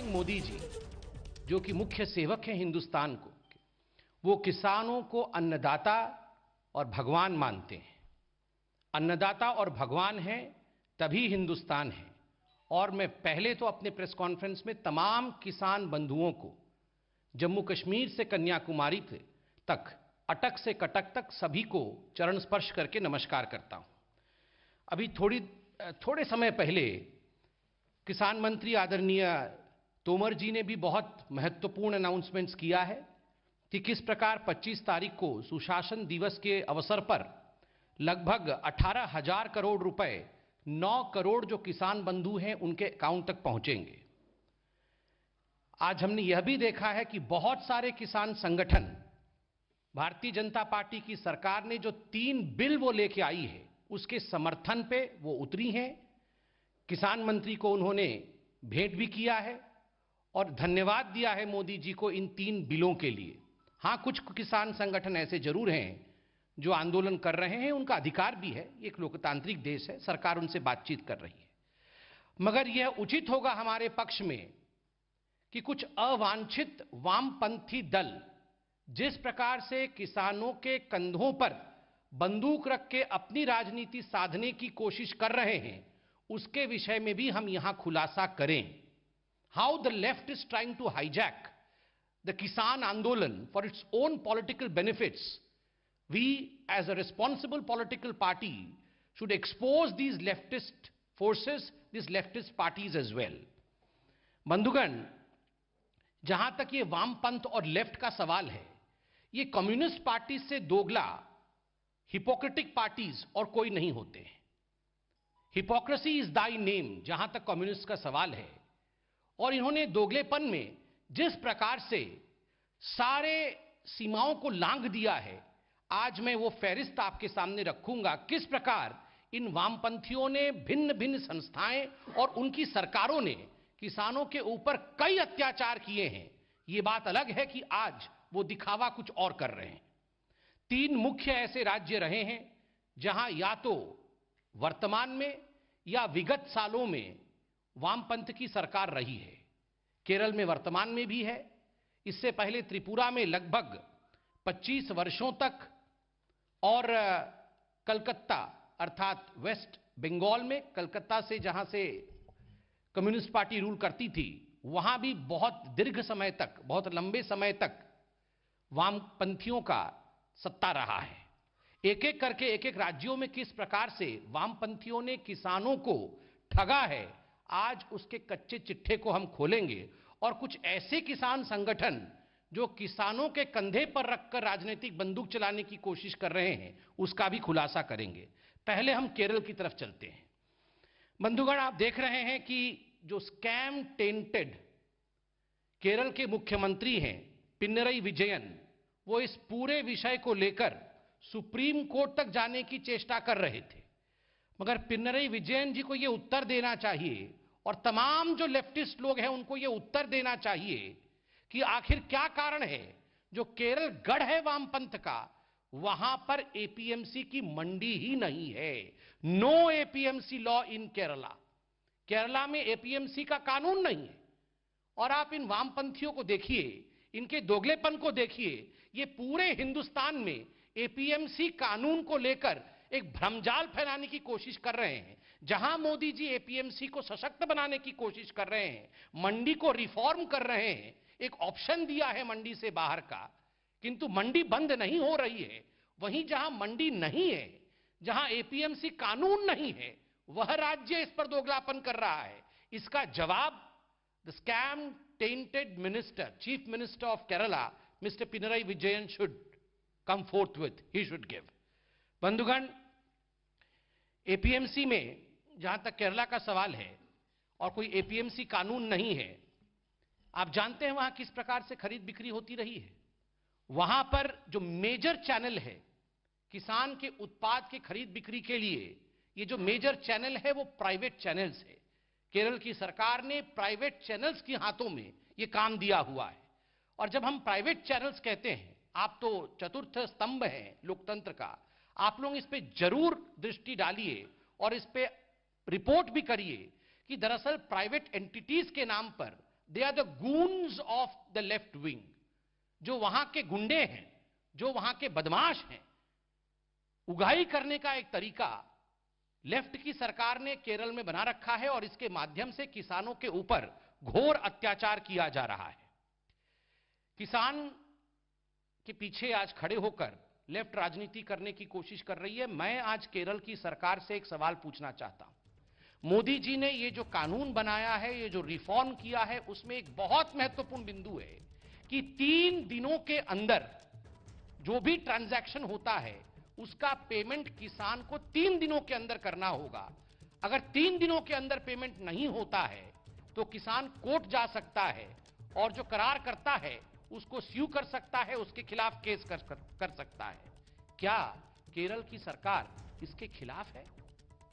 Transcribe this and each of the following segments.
मोदी जी, जो कि मुख्य सेवक हैं हिंदुस्तान को, वो किसानों को अन्नदाता और भगवान मानते हैं। अन्नदाता और भगवान हैं तभी हिंदुस्तान है। और मैं पहले तो अपने प्रेस कॉन्फ्रेंस में तमाम किसान बंधुओं को जम्मू कश्मीर से कन्याकुमारी तक, अटक से कटक तक सभी को चरण स्पर्श करके नमस्कार करता हूं। अभी थोड़े समय पहले किसान मंत्री आदरणीय तोमर जी ने भी बहुत महत्वपूर्ण अनाउंसमेंट्स किया है कि किस प्रकार 25 तारीख को सुशासन दिवस के अवसर पर लगभग 18,000 करोड़ रुपए 9 करोड़ जो किसान बंधु हैं उनके अकाउंट तक पहुंचेंगे। आज हमने यह भी देखा है कि बहुत सारे किसान संगठन भारतीय जनता पार्टी की सरकार ने जो 3 बिल वो लेके आई है उसके समर्थन पे वो उतरी हैं। किसान मंत्री को उन्होंने भेंट भी किया है और धन्यवाद दिया है मोदी जी को इन 3 बिलों के लिए। हां, कुछ किसान संगठन ऐसे जरूर हैं जो आंदोलन कर रहे हैं, उनका अधिकार भी है, एक लोकतांत्रिक देश है, सरकार उनसे बातचीत कर रही है। मगर यह उचित होगा हमारे पक्ष में कि कुछ अवांछित वामपंथी दल जिस प्रकार से किसानों के कंधों पर बंदूक रख के अपनी राजनीति साधने की कोशिश कर रहे हैं, उसके विषय में भी हम यहां खुलासा करें। How the left is trying to hijack the kisan andolan for its own political benefits. We, as a responsible political party, should expose these leftist forces, these leftist parties as well. बंधुगण, जहां तक ये वामपंथ और लेफ्ट का सवाल है, ये कम्युनिस्ट पार्टी से दोगला हिपोक्रेटिक पार्टीज और कोई नहीं होते हैं। हिपोक्रेसी इज दाई नेम, जहां तक कम्युनिस्ट का सवाल है। और इन्होंने दोगलेपन में जिस प्रकार से सारे सीमाओं को लांघ दिया है, आज मैं वो फहरिस्त आपके सामने रखूंगा किस प्रकार इन वामपंथियों ने भिन्न भिन्न संस्थाएं और उनकी सरकारों ने किसानों के ऊपर कई अत्याचार किए हैं। ये बात अलग है कि आज वो दिखावा कुछ और कर रहे हैं। 3 मुख्य ऐसे राज्य रहे हैं जहां या तो वर्तमान में या विगत सालों में वामपंथ की सरकार रही है। केरल में वर्तमान में भी है, इससे पहले त्रिपुरा में लगभग 25 वर्षों तक, और कलकत्ता अर्थात वेस्ट बंगाल में, कलकत्ता से जहां से कम्युनिस्ट पार्टी रूल करती थी, वहां भी बहुत दीर्घ समय तक, बहुत लंबे समय तक वामपंथियों का सत्ता रहा है। एक एक करके एक एक राज्यों में किस प्रकार से वामपंथियों ने किसानों को ठगा है, आज उसके कच्चे चिट्ठे को हम खोलेंगे। और कुछ ऐसे किसान संगठन जो किसानों के कंधे पर रखकर राजनीतिक बंदूक चलाने की कोशिश कर रहे हैं, उसका भी खुलासा करेंगे। पहले हम केरल की तरफ चलते हैं। बंधुगण, आप देख रहे हैं कि जो स्कैम टेंटेड केरल के मुख्यमंत्री हैं पिनरई विजयन, वो इस पूरे विषय को लेकर सुप्रीम कोर्ट तक जाने की चेष्टा कर रहे थे। मगर पिनरई विजयन जी को यह उत्तर देना चाहिए और तमाम जो लेफ्टिस्ट लोग हैं उनको यह उत्तर देना चाहिए कि आखिर क्या कारण है जो केरल गढ़ है वामपंथ का, वहां पर एपीएमसी की मंडी ही नहीं है। No APMC law in Kerala. Kerala में एपीएमसी का कानून नहीं है। और आप इन वामपंथियों को देखिए, इनके दोगलेपन को देखिए। ये पूरे हिंदुस्तान में एपीएमसी कानून को लेकर एक भ्रमजाल फैलाने की कोशिश कर रहे हैं। जहां मोदी जी एपीएमसी को सशक्त बनाने की कोशिश कर रहे हैं, मंडी को रिफॉर्म कर रहे हैं, एक ऑप्शन दिया है मंडी से बाहर का, किंतु मंडी बंद नहीं हो रही है। वहीं जहां मंडी नहीं है, जहां एपीएमसी कानून नहीं है, वह राज्य इस पर दोगलापन कर रहा है। इसका जवाब the scam tainted minister, chief minister of Kerala, mister Pinarayi Vijayan should come forth with, he should give. बंधुगण, एपीएमसी में जहां तक केरला का सवाल है और कोई एपीएमसी कानून नहीं है, आप जानते हैं वहां किस प्रकार से खरीद बिक्री होती रही है। वहां पर जो मेजर चैनल है किसान के उत्पाद के खरीद बिक्री के लिए, ये जो मेजर चैनल है वो प्राइवेट चैनल्स है। केरल की सरकार ने प्राइवेट चैनल्स के हाथों में ये काम दिया हुआ है। और जब हम प्राइवेट चैनल्स कहते हैं, आप तो चतुर्थ स्तंभ हैं लोकतंत्र का, आप लोग इस पे जरूर दृष्टि डालिए और इस पे रिपोर्ट भी करिए कि दरअसल प्राइवेट एंटिटीज के नाम पर they are the goons of the left wing. जो वहां के गुंडे हैं, जो वहां के बदमाश हैं, उगाही करने का एक तरीका लेफ्ट की सरकार ने केरल में बना रखा है और इसके माध्यम से किसानों के ऊपर घोर अत्याचार किया जा रहा है। किसान के पीछे आज खड़े होकर लेफ्ट राजनीति करने की कोशिश कर रही है। मैं आज केरल की सरकार से एक सवाल पूछना चाहता हूं। मोदी जी ने ये जो कानून बनाया है, ये जो रिफॉर्म किया है, उसमें एक बहुत महत्वपूर्ण बिंदु है कि 3 दिनों के अंदर जो भी ट्रांजैक्शन होता है उसका पेमेंट किसान को 3 दिनों के अंदर करना होगा। अगर 3 दिनों के अंदर पेमेंट नहीं होता है तो किसान कोर्ट जा सकता है और जो करार करता है उसको स्यू कर सकता है, उसके खिलाफ केस कर सकता है। क्या केरल की सरकार इसके खिलाफ है?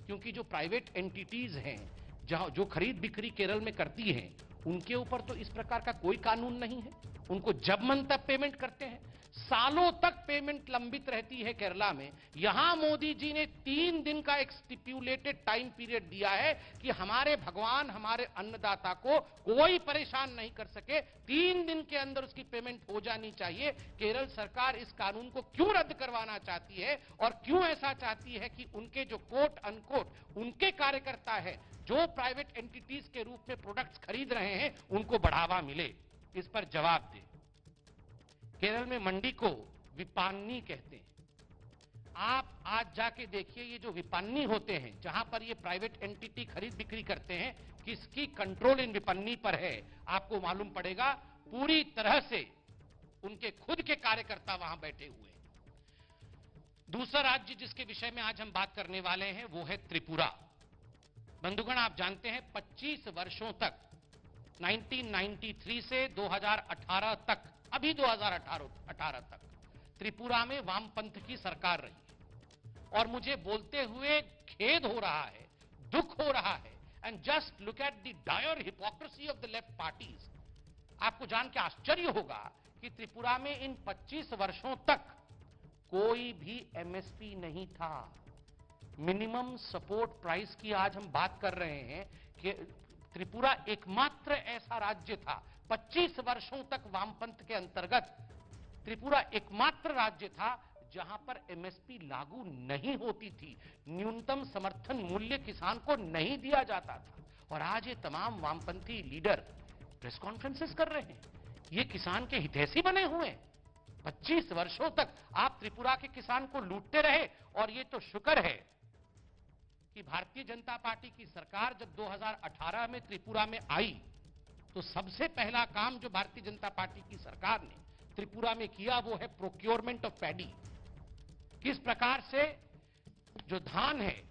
क्योंकि जो प्राइवेट एंटिटीज हैं, जहां जो खरीद बिक्री केरल में करती हैं, उनके ऊपर तो इस प्रकार का कोई कानून नहीं है। उनको जब मन तब पेमेंट करते हैं, सालों तक पेमेंट लंबित रहती है केरला में। यहां मोदी जी ने 3 दिन का एक स्टिप्यूलेटेड टाइम पीरियड दिया है कि हमारे भगवान, हमारे अन्नदाता को कोई परेशान नहीं कर सके, 3 दिन के अंदर उसकी पेमेंट हो जानी चाहिए। केरल सरकार इस कानून को क्यों रद्द करवाना चाहती है और क्यों ऐसा चाहती है कि उनके जो कोट अनकोट उनके कार्यकर्ता है, जो प्राइवेट एंटिटीज के रूप में प्रोडक्ट्स खरीद रहे हैं, उनको बढ़ावा मिले? इस पर जवाब दे। केरल में मंडी को विपणनी कहते हैं। आप आज जाके देखिए, ये जो विपणनी होते हैं, जहां पर ये प्राइवेट एंटिटी खरीद बिक्री करते हैं, किसकी कंट्रोल इन विपणनी पर है आपको मालूम पड़ेगा। पूरी तरह से उनके खुद के कार्यकर्ता वहां बैठे हुए हैं। दूसरा राज्य जिसके विषय में आज हम बात करने वाले हैं वो है त्रिपुरा। बंधुगण, आप जानते हैं 25 वर्षों तक, 1993 से 2018 तक, अभी 2018 तक त्रिपुरा में वामपंथ की सरकार रही और मुझे बोलते हुए खेद हो रहा है, दुख हो रहा है। And just look at the dire hypocrisy of the left parties. आपको जान के आश्चर्य होगा कि त्रिपुरा में इन 25 वर्षों तक कोई भी एमएसपी नहीं था। मिनिमम सपोर्ट प्राइस की आज हम बात कर रहे हैं कि त्रिपुरा एकमात्र ऐसा राज्य था, 25 वर्षों तक वामपंथ के अंतर्गत त्रिपुरा एकमात्र राज्य था जहां पर एमएसपी लागू नहीं होती थी। न्यूनतम समर्थन मूल्य किसान को नहीं दिया जाता था। और आज ये तमाम वामपंथी लीडर प्रेस कॉन्फ्रेंसेस कर रहे हैं, ये किसान के हितैषी बने हुए हैं। 25 वर्षों तक आप त्रिपुरा के किसान को लूटते रहे और ये तो शुक्र है कि भारतीय जनता पार्टी की सरकार जब 2018 में त्रिपुरा में आई तो सबसे पहला काम जो भारतीय जनता पार्टी की सरकार ने त्रिपुरा में किया वो है प्रोक्योरमेंट ऑफ पैडी। किस प्रकार से जो धान है,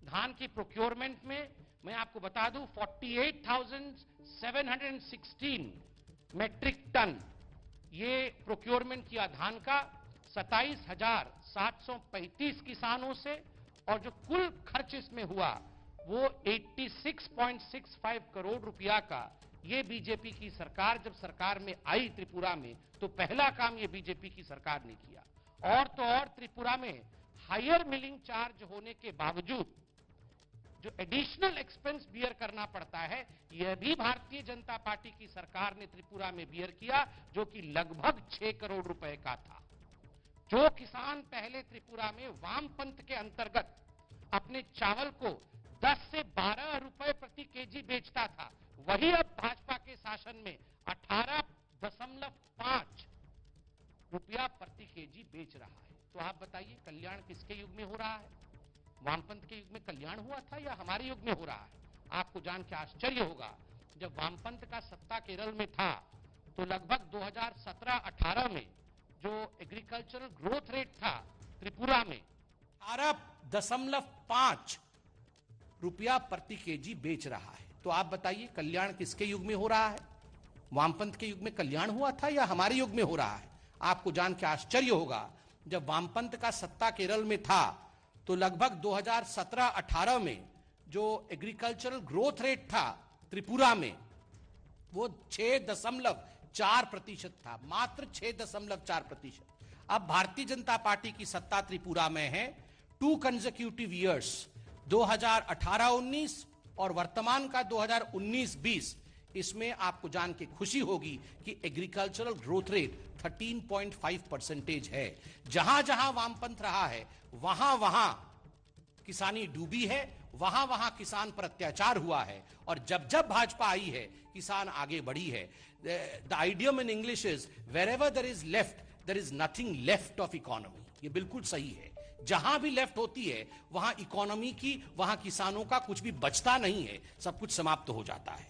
धान की प्रोक्योरमेंट में मैं आपको बता दूं 48,716 मैट्रिक टन ये प्रोक्योरमेंट किया धान का 27,735 किसानों से, और जो कुल खर्च इसमें हुआ वो 86.65 करोड़ रुपया का। ये बीजेपी की सरकार जब सरकार में आई त्रिपुरा में तो पहला काम ये बीजेपी की सरकार ने किया। और तो और त्रिपुरा में हायर मिलिंग चार्ज होने के बावजूद जो एडिशनल एक्सपेंस बियर करना पड़ता है, यह भी भारतीय जनता पार्टी की सरकार ने त्रिपुरा में बियर किया, जो कि लगभग 6 करोड़ रुपए का था। जो किसान पहले त्रिपुरा में वामपंथ के अंतर्गत अपने चावल को 10 से 12 रुपए प्रति केजी बेचता था, वही अब भाजपा के शासन में 18.5 रुपया प्रति केजी बेच रहा है। तो आप बताइए कल्याण किसके युग में हो रहा है? वामपंथ के युग में कल्याण हुआ था या हमारे युग में हो रहा है? आपको जान के आश्चर्य होगा, जब वामपंथ का सत्ता केरल में था तो लगभग 2017-18 में जो एग्रीकल्चरल ग्रोथ रेट था त्रिपुरा में 18.5 रुपया प्रति केजी बेच रहा है। तो आप बताइए कल्याण किसके युग में हो रहा है? वामपंथ के युग में कल्याण हुआ था या हमारे युग में हो रहा है? आपको जान के आश्चर्य होगा, जब वामपंथ का सत्ता केरल में था तो लगभग 2017-18 में जो एग्रीकल्चरल ग्रोथ रेट था त्रिपुरा में वो 6.4% था, मात्र 6.4%। अब भारतीय जनता पार्टी की सत्ता त्रिपुरा में है 2 कंसेक्यूटिव ईयर्स, 2018-19 और वर्तमान का 2019-20, इसमें आपको जान के खुशी होगी कि एग्रीकल्चरल ग्रोथ रेट 13.5% है। जहां जहां वामपंथ रहा है वहां वहां किसानी डूबी है, वहां वहां किसान पर अत्याचार हुआ है, और जब जब भाजपा आई है किसान आगे बढ़ी है। The idiom in English is wherever there is left there is nothing left of economy. ये बिल्कुल सही है। जहां भी लेफ्ट होती है वहां इकोनॉमी की, वहां किसानों का कुछ भी बचता नहीं है, सब कुछ समाप्त हो जाता है।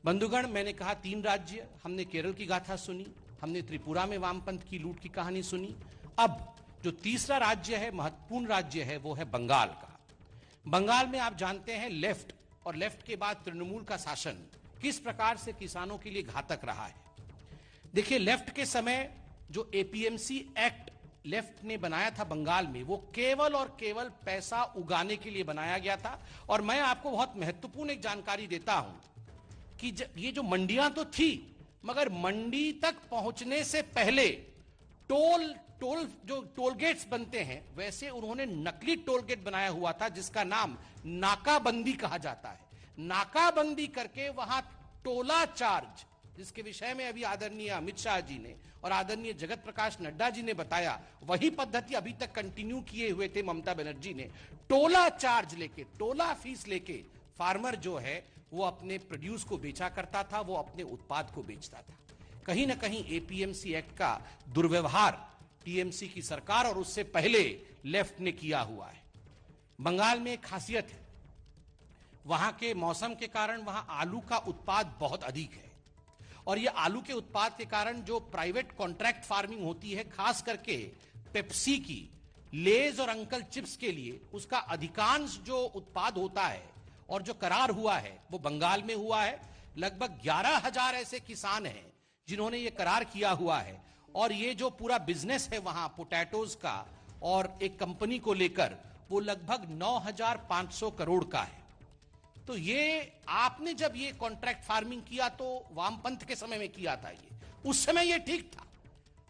बंधुगण, मैंने कहा 3 राज्य, हमने केरल की गाथा सुनी, हमने त्रिपुरा में वामपंथ की लूट की कहानी सुनी। अब जो तीसरा राज्य है, महत्वपूर्ण राज्य है, वो है बंगाल का। बंगाल में आप जानते हैं लेफ्ट और लेफ्ट के बाद तृणमूल का शासन किस प्रकार से किसानों के लिए घातक रहा है। देखिए, लेफ्ट के समय जो एपीएमसी एक्ट लेफ्ट ने बनाया था बंगाल में, वो केवल और केवल पैसा उगाने के लिए बनाया गया था। और मैं आपको बहुत महत्वपूर्ण एक जानकारी देता हूं कि ये जो मंडियां तो थी, मगर मंडी तक पहुंचने से पहले टोल गेट्स बनते हैं, वैसे उन्होंने नकली टोल गेट बनाया हुआ था जिसका नाम नाकाबंदी कहा जाता है। नाकाबंदी करके वहां टोला चार्ज, जिसके विषय में अभी आदरणीय अमित शाह जी ने और आदरणीय जगत प्रकाश नड्डा जी ने बताया, वही पद्धति अभी तक कंटिन्यू किए हुए थे ममता बनर्जी ने। टोला चार्ज लेके, टोला फीस लेके फार्मर जो है वो अपने प्रोड्यूस को बेचा करता था, वो अपने उत्पाद को बेचता था। कहीं ना कहीं एपीएमसी एक्ट का दुर्व्यवहार टीएमसी की सरकार और उससे पहले लेफ्ट ने किया हुआ है। बंगाल में एक खासियत है, वहां के मौसम के कारण वहां आलू का उत्पाद बहुत अधिक है, और यह आलू के उत्पाद के कारण जो प्राइवेट कॉन्ट्रैक्ट फार्मिंग होती है, खास करके पेप्सी की, लेज और अंकल चिप्स के लिए, उसका अधिकांश जो उत्पाद होता है और जो करार हुआ है वो बंगाल में हुआ है। लगभग 11,000 ऐसे किसान हैं जिन्होंने ये करार किया हुआ है, और ये जो पूरा बिजनेस है वहां पोटैटोज का और एक कंपनी को लेकर, वो लगभग 9,500 करोड़ का है। तो ये आपने जब ये कॉन्ट्रैक्ट फार्मिंग किया तो वामपंथ के समय में किया था, ये उस समय ये ठीक था।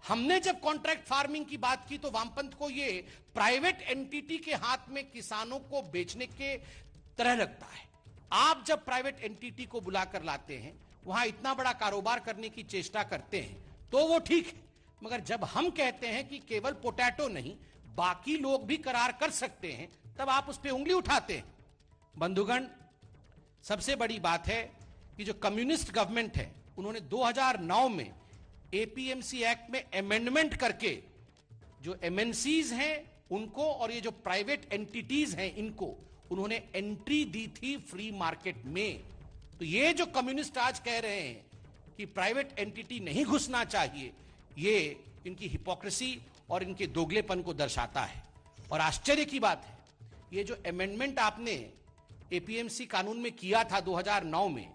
हमने जब कॉन्ट्रैक्ट फार्मिंग की बात की तो वामपंथ को ये प्राइवेट एंटिटी के हाथ में किसानों को बेचने के तरह लगता है। आप जब प्राइवेट एंटिटी को बुलाकर लाते हैं, वहां इतना बड़ा कारोबार करने की चेष्टा करते हैं, तो वो ठीक है। मगर जब हम कहते हैं कि केवल पोटैटो नहीं, बाकी लोग भी करार कर सकते हैं, तब आप उस पर उंगली उठाते हैं। बंधुगण, सबसे बड़ी बात है कि जो कम्युनिस्ट गवर्नमेंट है, उन्होंने 2009 में एपीएमसी एक्ट में अमेंडमेंट करके जो एमएनसीज हैं उनको और ये जो प्राइवेट एंटिटीज हैं इनको उन्होंने एंट्री दी थी फ्री मार्केट में। तो ये जो कम्युनिस्ट आज कह रहे हैं कि प्राइवेट एंटिटी नहीं घुसना चाहिए, ये इनकी हिपोक्रेसी और इनके दोगलेपन को दर्शाता है। और आश्चर्य की बात है, ये जो अमेंडमेंट आपने एपीएमसी कानून में किया था 2009 में,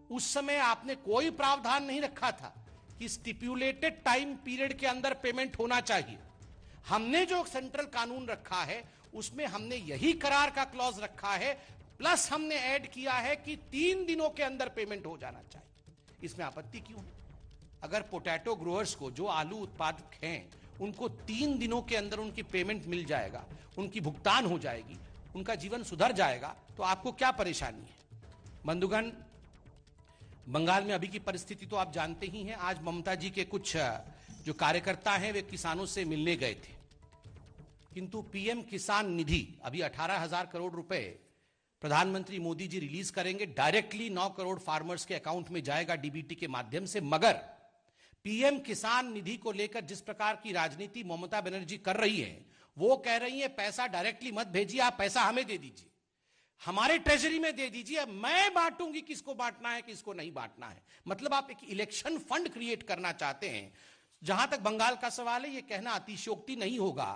उस समय आपने कोई प्रावधान नहीं रखा था कि स्टिपुलेटेड टाइम पीरियड के अंदर पेमेंट होना चाहिए। हमने जो सेंट्रल कानून रखा है उसमें हमने यही करार का क्लॉज रखा है, प्लस हमने ऐड किया है कि 3 दिनों के अंदर पेमेंट हो जाना चाहिए। इसमें आपत्ति क्यों है? अगर पोटैटो ग्रोअर्स को, जो आलू उत्पादक हैं, उनको 3 दिनों के अंदर उनकी पेमेंट मिल जाएगा, उनकी भुगतान हो जाएगी, उनका जीवन सुधर जाएगा, तो आपको क्या परेशानी है? बंधुगण, बंगाल में अभी की परिस्थिति तो आप जानते ही हैं। आज ममता जी के कुछ जो कार्यकर्ता हैं वे किसानों से मिलने गए थे, किंतु पीएम किसान निधि अभी 18,000 करोड़ रुपए प्रधानमंत्री मोदी जी रिलीज करेंगे, डायरेक्टली 9 करोड़ फार्मर्स के अकाउंट में जाएगा डीबीटी के माध्यम से। मगर पीएम किसान निधि को लेकर जिस प्रकार की राजनीति ममता बनर्जी कर रही है, वो कह रही है पैसा डायरेक्टली मत भेजिए, आप पैसा हमें दे दीजिए, हमारे ट्रेजरी में दे दीजिए, मैं बांटूंगी किसको बांटना है किसको नहीं बांटना है। मतलब आप एक इलेक्शन फंड क्रिएट करना चाहते हैं। जहां तक बंगाल का सवाल है, यह कहना अतिशयोक्ति नहीं होगा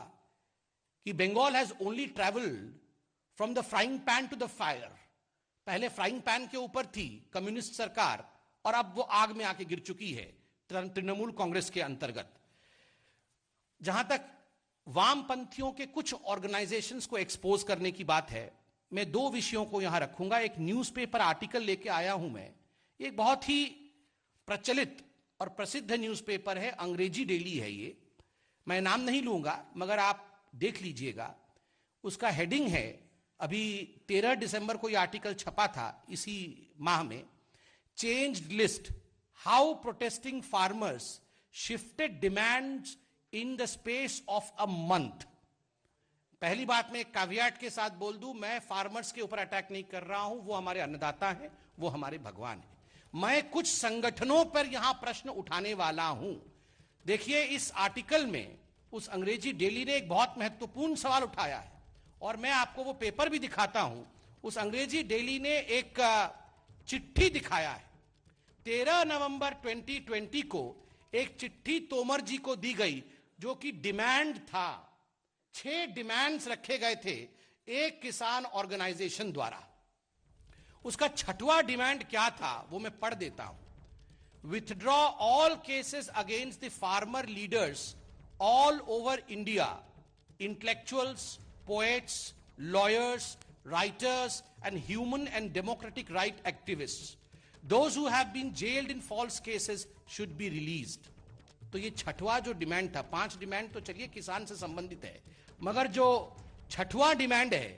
कि Bengal has only travelled from the frying pan to the fire. पहले फ्राइंग पैन के ऊपर थी कम्युनिस्ट सरकार और अब वो आग में आके गिर चुकी है तृणमूल कांग्रेस के अंतर्गत। जहां तक वामपंथियों के कुछ ऑर्गेनाइजेशंस को एक्सपोज करने की बात है, मैं 2 विषयों को यहां रखूंगा। एक न्यूज़पेपर आर्टिकल लेके आया हूं मैं, एक बहुत ही प्रचलित और प्रसिद्ध न्यूज़पेपर है, अंग्रेजी डेली है ये, मैं नाम नहीं लूंगा मगर आप देख लीजिएगा। उसका हेडिंग है, अभी 13 दिसंबर को यह आर्टिकल छपा था इसी माह में, changed list, how protesting farmers shifted demands in the space of a month. पहली बात मैं caveat के साथ बोल दूं, मैं फार्मर्स के ऊपर अटैक नहीं कर रहा हूं, वो हमारे अन्नदाता हैं, वो हमारे भगवान हैं। मैं कुछ संगठनों पर यहां प्रश्न उठाने वाला हूं। देखिए, इस आर्टिकल में उस अंग्रेजी डेली ने एक बहुत महत्वपूर्ण सवाल उठाया है, और मैं आपको वो पेपर भी दिखाता हूं। उस अंग्रेजी डेली ने एक चिट्ठी दिखाया है। 13 नवंबर 2020 को एक चिट्ठी तोमर जी को दी गई, जो कि डिमांड था। 6 डिमांड्स रखे गए थे एक किसान ऑर्गेनाइजेशन द्वारा। उसका 6वां डिमांड क्या था, वो मैं पढ़ देता हूं। Withdraw all cases against the farmer leaders all over India, intellectuals, poets, lawyers, writers, and human and democratic right activists. Those who have been jailed in false cases should be released. तो ये 6वां जो demand था, 5 demand तो चलिए किसान से संबंधित है, मगर जो 6वां डिमांड है,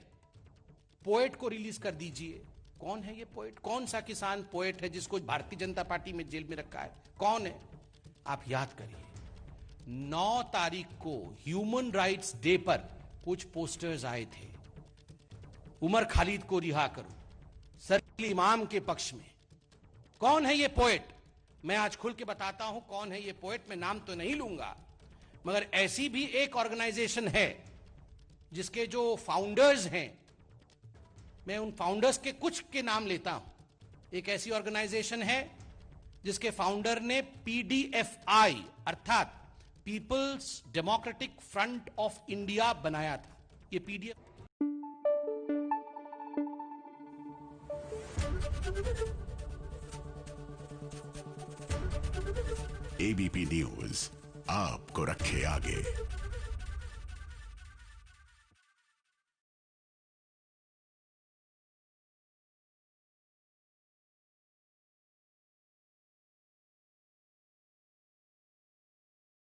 पोएट को रिलीज कर दीजिए। कौन है ये पोएट? कौन सा किसान पोएट है जिसको भारतीय जनता पार्टी में जेल में रखा है? कौन है? आप याद करिए, 9 तारीख को ह्यूमन राइट्स डे पर कुछ पोस्टर्स आए थे, उमर खालिद को रिहा करो, सरकील इमाम के पक्ष में। कौन है ये पोएट? मैं आज खुल के बताता हूं कौन है ये पोएट। मैं नाम तो नहीं लूंगा, मगर ऐसी भी एक ऑर्गेनाइजेशन है जिसके जो फाउंडर्स हैं, मैं उन फाउंडर्स के कुछ के नाम लेता हूं। एक ऐसी ऑर्गेनाइजेशन है जिसके फाउंडर ने PDFI अर्थात people's democratic front of India बनाया था। ये PDF ABP न्यूज आपको रखे आगे।